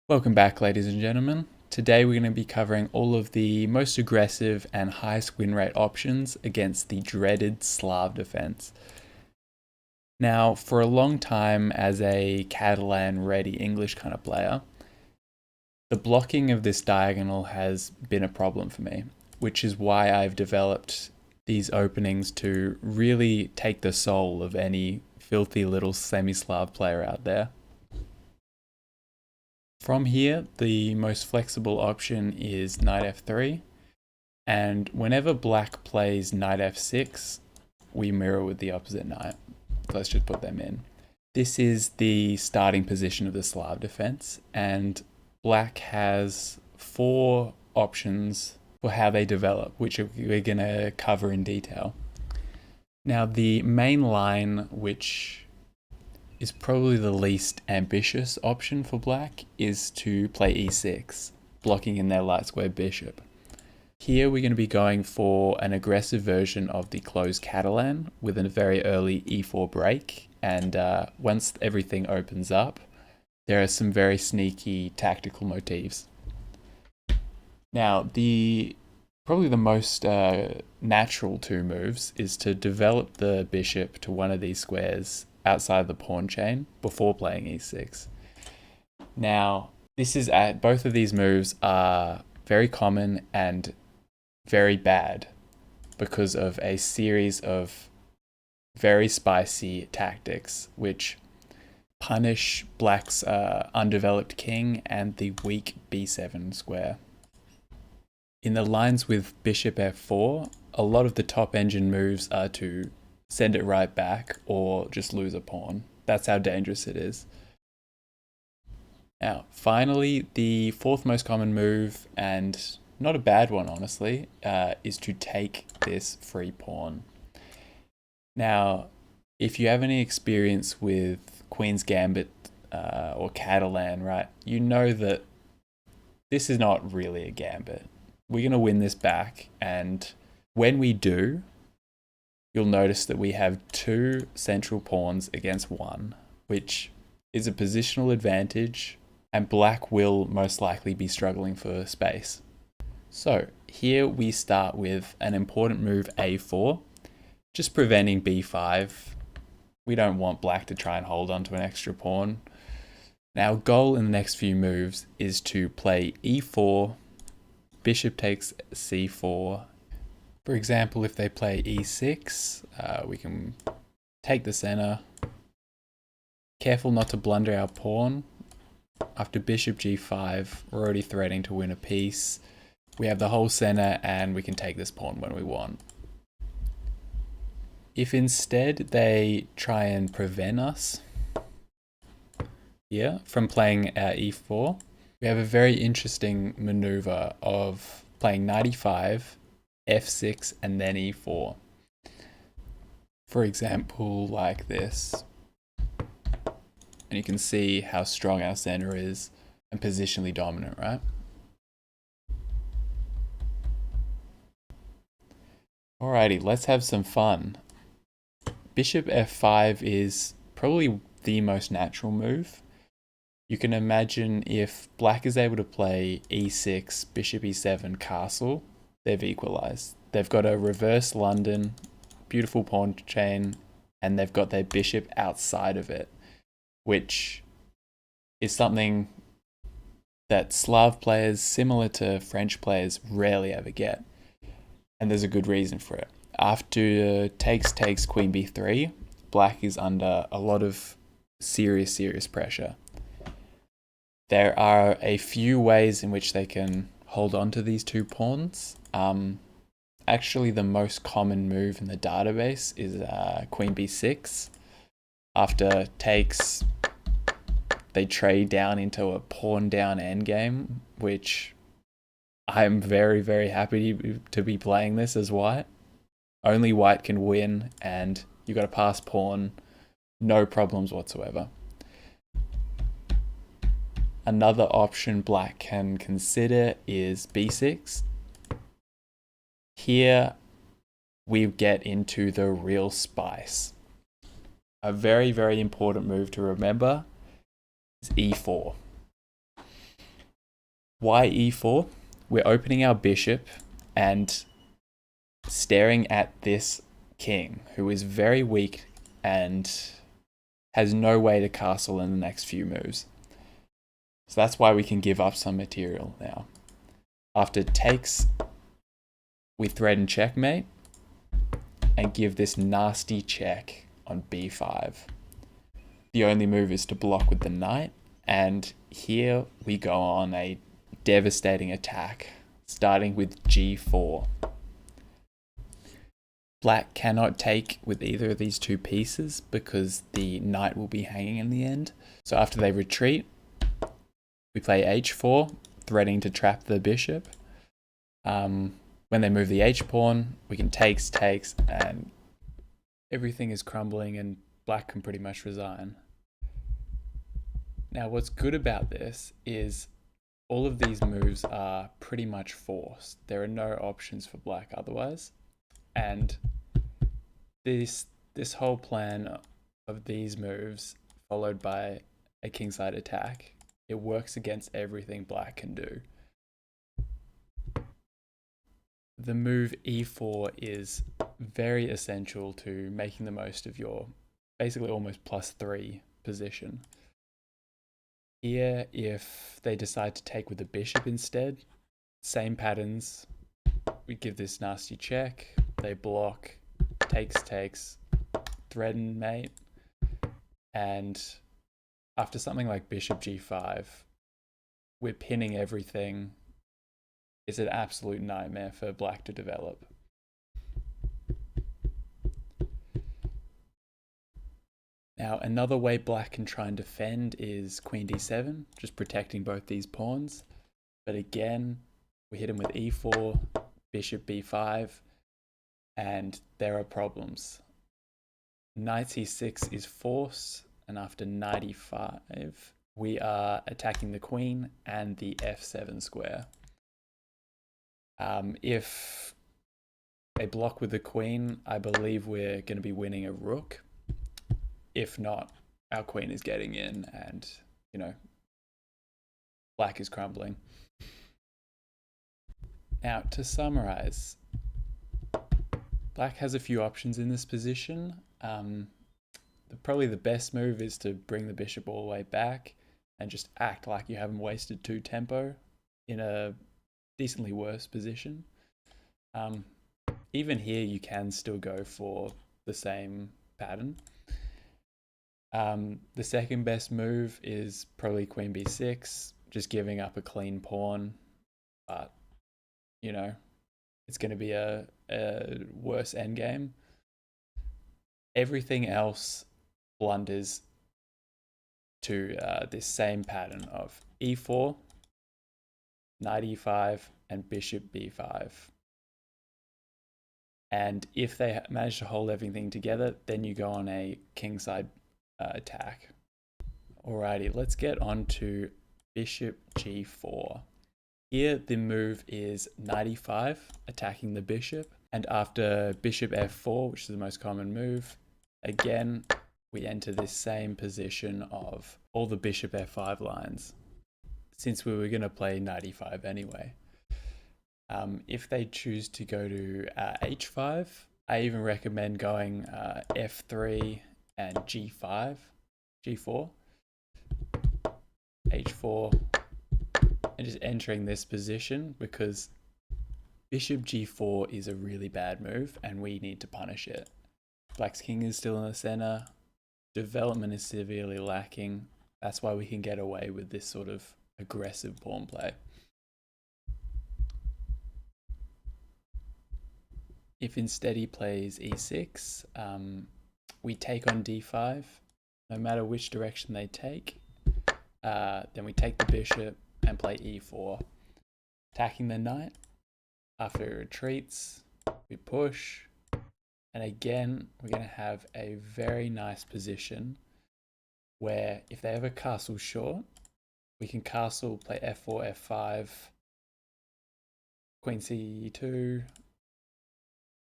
Welcome back, ladies and gentlemen. Today we're going to be covering all of the most aggressive and highest win rate options against the dreaded Slav defense. Now, for a long time as a Catalan ready English kind of player, the blocking of this diagonal has been a problem for me, which is why I've developed these openings to really take the soul of any filthy little semi-Slav player out there. From here, the most flexible option is knight f3, and whenever black plays knight f6, we mirror with the opposite knight. Let's just put them in. This is the starting position of the Slav defense, and black has 4 options for how they develop, which we're going to cover in detail. Now, the main line, which is probably the least ambitious option for black, is to play e6, blocking in their light square bishop. Here we're going to be going for an aggressive version of the closed Catalan with a very early e4 break, and once everything opens up, there are some very sneaky tactical motifs. Now, probably the most natural 2 moves is to develop the bishop to one of these squares outside the pawn chain before playing e6. Now, both of these moves are very common and very bad because of a series of very spicy tactics which punish black's undeveloped king and the weak b7 square. In the lines with bishop f4, a lot of the top engine moves are to send it right back or just lose a pawn. That's how dangerous it is. Now, finally, the 4th most common move, and not a bad one honestly, is to take this free pawn. Now, if you have any experience with Queen's Gambit or Catalan, right, you know that this is not really a gambit. We're going to win this back, and when we do, you'll notice that we have 2 central pawns against 1, which is a positional advantage, and black will most likely be struggling for space. So here we start with an important move a4, just preventing b5. We don't want black to try and hold on to an extra pawn. Now, our goal in the next few moves is to play e4, bishop takes c4. For example, if they play e6, we can take the center. Careful not to blunder our pawn. After bishop g5, we're already threatening to win a piece. We have the whole center and we can take this pawn when we want. If instead they try and prevent us here from playing our e4, we have a very interesting maneuver of playing knight e5, f6, and then e4. For example, like this. And you can see how strong our center is and positionally dominant, right? Alrighty, let's have some fun. Bishop f5 is probably the most natural move. You can imagine if black is able to play e6, bishop e7, castle, they've equalized. They've got a reverse London, beautiful pawn chain, and they've got their bishop outside of it, which is something that Slav players, similar to French players, rarely ever get. And there's a good reason for it. After takes queen b3, black is under a lot of serious pressure. There are a few ways in which they can hold on to these 2 pawns. Actually, the most common move in the database is queen b6. After takes, they trade down into a pawn down endgame, which I'm very happy to be playing this as white. Only white can win, and you got a pass pawn, no problems whatsoever. Another option black can consider is b6. Here we get into the real spice. A very important move to remember is e4. Why e4? We're opening our bishop and staring at this king who is very weak and has no way to castle in the next few moves. So that's why we can give up some material now. After takes, we threaten checkmate and give this nasty check on b5. The only move is to block with the knight, and here we go on a devastating attack, starting with g4. Black cannot take with either of these two pieces because the knight will be hanging in the end. So after they retreat, we play h4, threatening to trap the bishop. When they move the h-pawn, we can takes, and everything is crumbling and black can pretty much resign. Now, what's good about this is all of these moves are pretty much forced. There are no options for black otherwise. And this whole plan of these moves, followed by a kingside attack, it works against everything black can do. The move e4 is very essential to making the most of your basically almost +3 position. Here, if they decide to take with the bishop instead, same patterns. We give this nasty check, they block, takes, threaten mate, and after something like bishop g5, we're pinning everything. It's an absolute nightmare for black to develop. Now, another way black can try and defend is queen d7, just protecting both these pawns. But again, we hit him with e4, bishop b5, and there are problems. Knight c6 is force, and after knight e5, we are attacking the queen and the f7 square. If they block with the queen, I believe we're going to be winning a rook. If not, our queen is getting in and, black is crumbling. Now, to summarize, black has a few options in this position. Probably the best move is to bring the bishop all the way back and just act like you haven't wasted 2 tempo in a decently worse position. Even here, you can still go for the same pattern. The second best move is probably queen b6, just giving up a clean pawn, but it's going to be a worse endgame. Everything else blunders to this same pattern of e4, knight e5, and bishop b5. And if they manage to hold everything together, then you go on a kingside attack. Alrighty, let's get on to bishop g4. Here the move is knight e5, attacking the bishop, and after bishop f4, which is the most common move, again we enter this same position of all the bishop f5 lines, since we were going to play knight e5 anyway. If they choose to go to h5, I even recommend going f3 and g5, g4, h4, and just entering this position, because bishop g4 is a really bad move and we need to punish it. Black's king is still in the center, development is severely lacking. That's why we can get away with this sort of aggressive pawn play. If instead he plays e6, we take on d5. No matter which direction they take, then we take the bishop and play e4, attacking the knight. After it retreats, we push, and again we're going to have a very nice position where if they have a castle short, we can castle, play f4, f5, queen c2.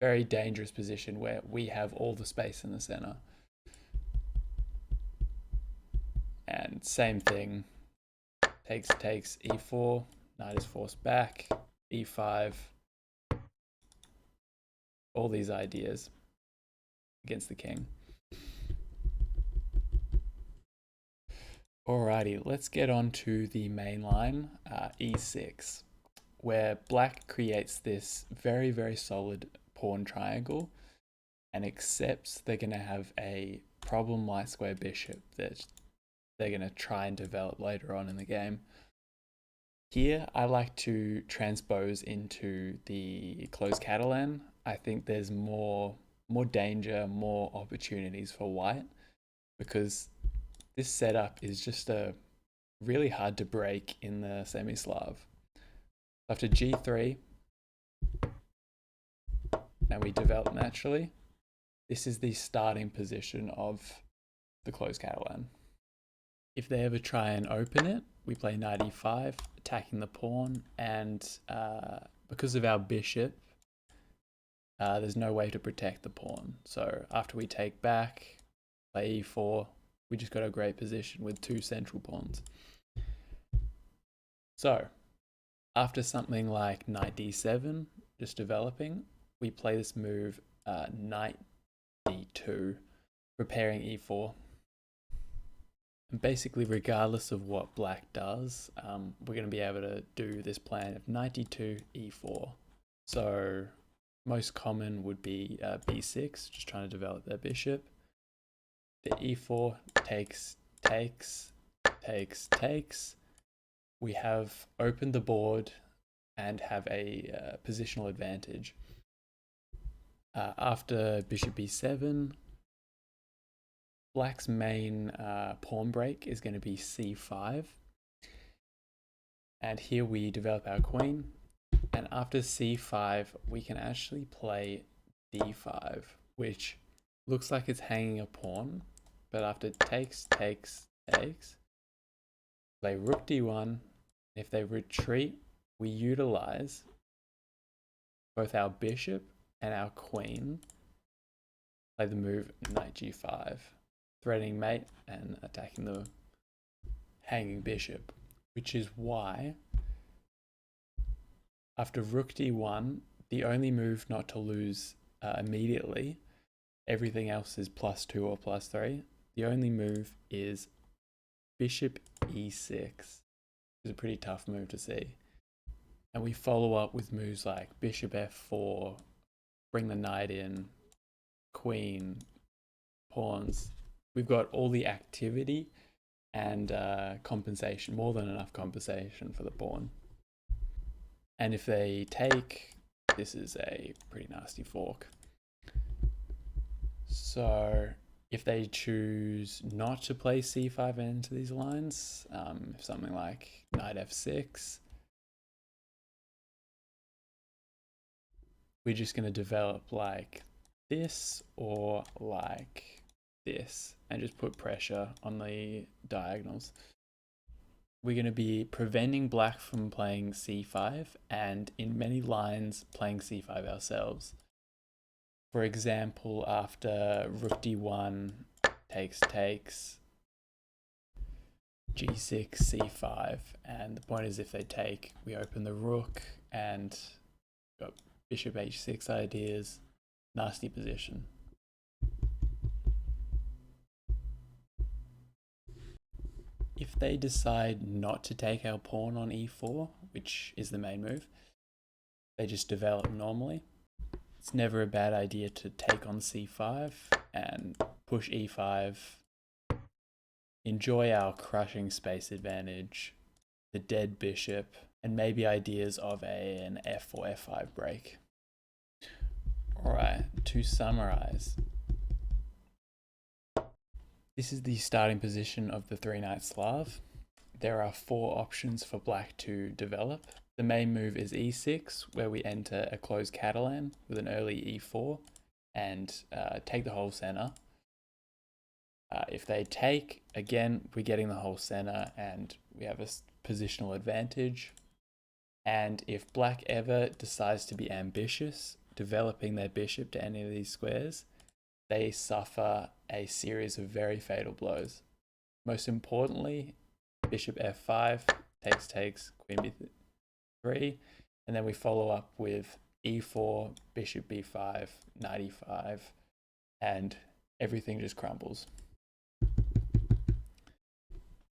Very dangerous position where we have all the space in the center. And same thing, takes, e4, knight is forced back, e5, all these ideas against the king. Alrighty, let's get on to the main line, e6, where black creates this very, very solid pawn triangle and accepts they're going to have a problem light square bishop that they're going to try and develop later on in the game. Here, I like to transpose into the closed Catalan. I think there's more danger, more opportunities for white, because this setup is just really hard to break in the semi-Slav. After g3, and we develop naturally, this is the starting position of the closed Catalan. If they ever try and open it, we play knight e5, attacking the pawn, and because of our bishop, there's no way to protect the pawn. So after we take back, play e4, we just got a great position with two central pawns. So after something like knight d7, just developing, we play this move knight d2, preparing e4. And basically, regardless of what black does, we're going to be able to do this plan of knight d2, e4. So most common would be b6, just trying to develop their bishop. The e4 takes, takes. We have opened the board and have a positional advantage. After bishop b7, black's main pawn break is going to be c5. And here we develop our queen. And after c5, we can actually play d5, which looks like it's hanging a pawn. But after takes, play rook d1. If they retreat, we utilize both our bishop and our queen. Play the move knight g5, threatening mate and attacking the hanging bishop, which is why after rook d1, the only move not to lose immediately, everything else is +2 or +3. The only move is bishop e6. It's a pretty tough move to see. And we follow up with moves like bishop f4, bring the knight in, queen, pawns. We've got all the activity and compensation, more than enough compensation for the pawn. And if they take, this is a pretty nasty fork. So if they choose not to play c5 into these lines, something like knight f6, we're just going to develop like this or like this and just put pressure on the diagonals. We're going to be preventing black from playing c5 and in many lines playing c5 ourselves. For example, after rook d1 takes, g6, c5, and the point is if they take, we open the rook and got bishop h6 ideas, nasty position. If they decide not to take our pawn on e4, which is the main move, they just develop normally. It's never a bad idea to take on c5 and push e5, enjoy our crushing space advantage, the dead bishop, and maybe ideas of an f or f5 break. Alright, to summarize, this is the starting position of the 3-knight Slav. There are 4 options for black to develop. The main move is e6, where we enter a closed Catalan with an early e4 and take the whole center. If they take, again, we're getting the whole center and we have a positional advantage. And if black ever decides to be ambitious, developing their bishop to any of these squares, they suffer a series of very fatal blows. Most importantly, bishop f5, takes, queen 3, and then we follow up with e4, bishop b5, knight e5, and everything just crumbles.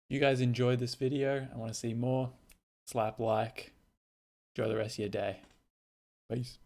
You guys enjoyed this video. I want to see more. Slap like. Enjoy the rest of your day. Peace.